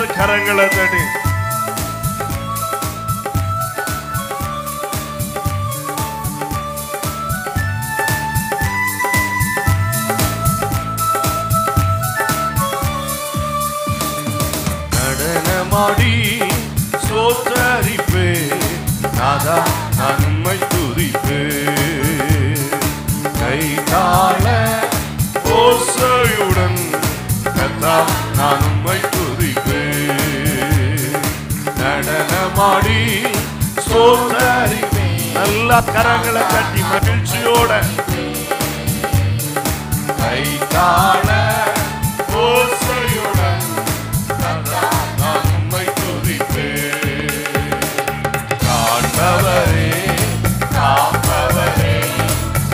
எல்லாரும் கரங்களை தட்டி நடனமாடி சோத்தரிப்பே நாதா நான் உம்மை துதிப்பே கைதாள ஓசையுடன் கர்த்தா நான் உம்மை துதிப்பே நடனமாடி சோத்தரிப்பே நல்லா கரங்களை கட்டி மகிழ்ச்சியோட கைதாள ஓசையுடன் காண்பவரே காப்பவரே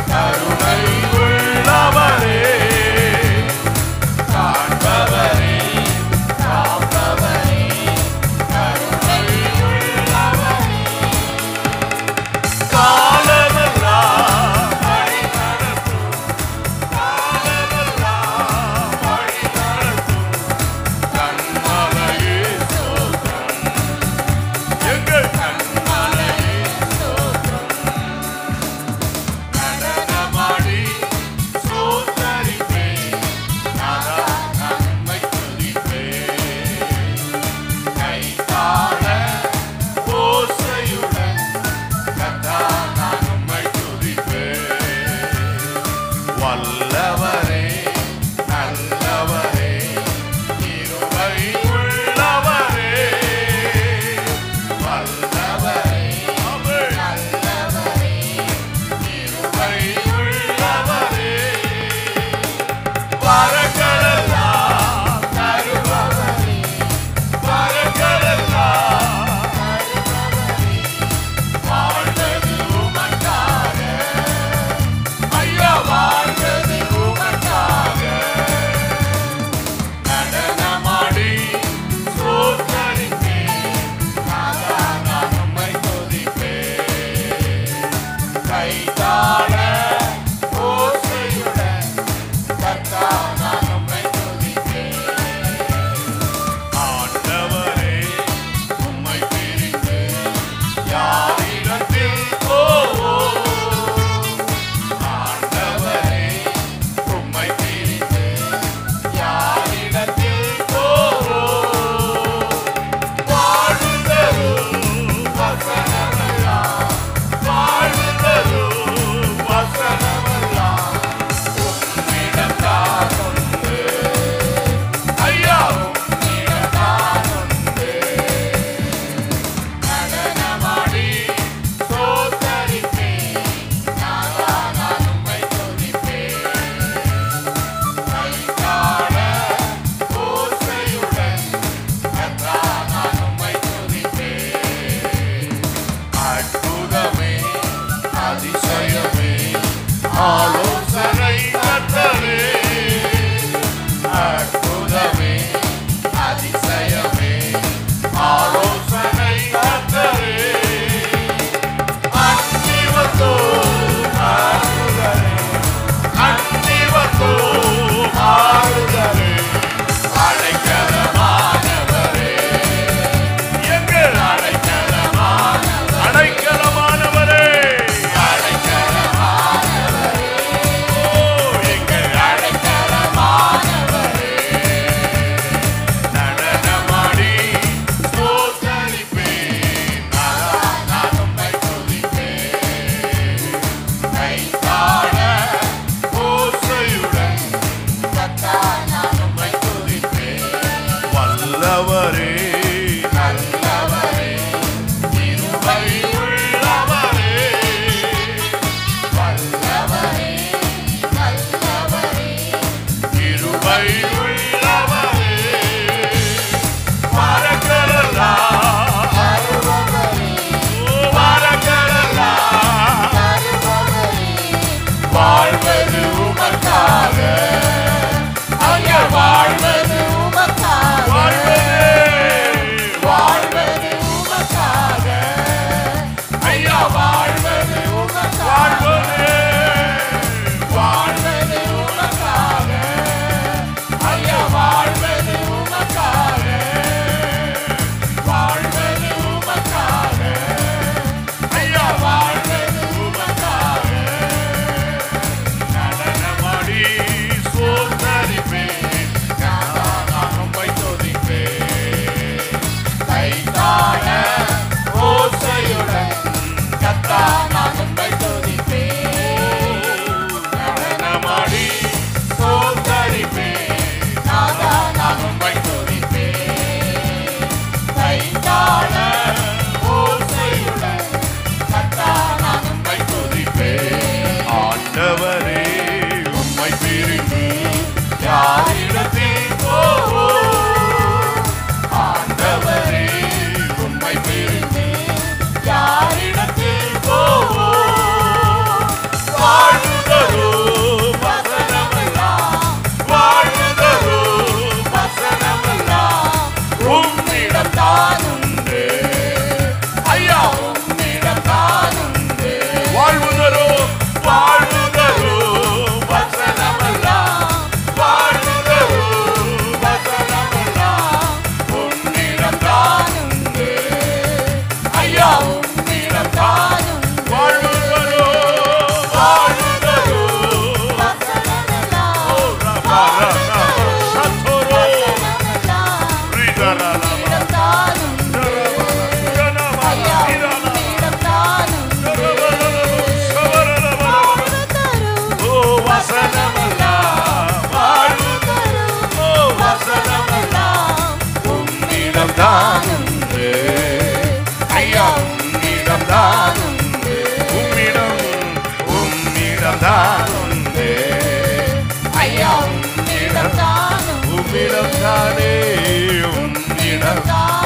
கருணை உள்ளவரே காண்பவரே காப்பவரே கருணை உள்ளவரே காலமெல்லாம் வழி நடத்தும் காலமெல்லாம் வழி நடத்தும் கண்மலையே சோதரம் எங்கள் வல்லவரே நல்லவரே கிருபை உள்ளவரே வல்லவரே நல்லவரே கிருபை உள்ளவரே வரங்களெல்லாம் தருபவரே வரங்களெல்லாம் தருபவரே வாழ்வது உமக்காக ஐயா வாழ்வது உமக்காக நடனமாடி சோத்தரிப்பேன் நாதா நான் உம்மை துதிப்பேன் கைதாள ஓசையுடன் கர்த்தா நான் உம்மை துதிப்பேன்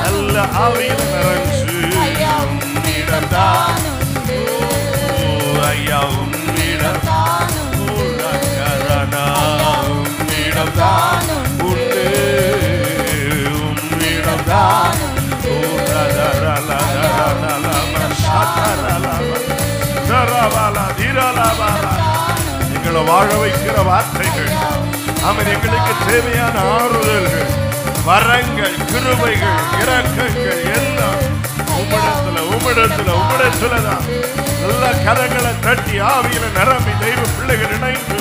நல்ல ஆவியில் நிறைஞ்சு ஐயா உம்மிடம் உம்மிடம்தான் உண்டு உம்மிடம்தான் எங்களை வாழ வைக்கிற வார்த்தைகள் அவன் எங்களுக்கு தேவையான ஆறுதல்கள் வரங்கள் கிருபைகள் இரக்கங்கள் எல்லாம் உம்மிடத்துல தான் நல்ல கரங்களை தட்டி ஆவியில நிரம்பி தெய்வ பிள்ளைகள் இணைந்து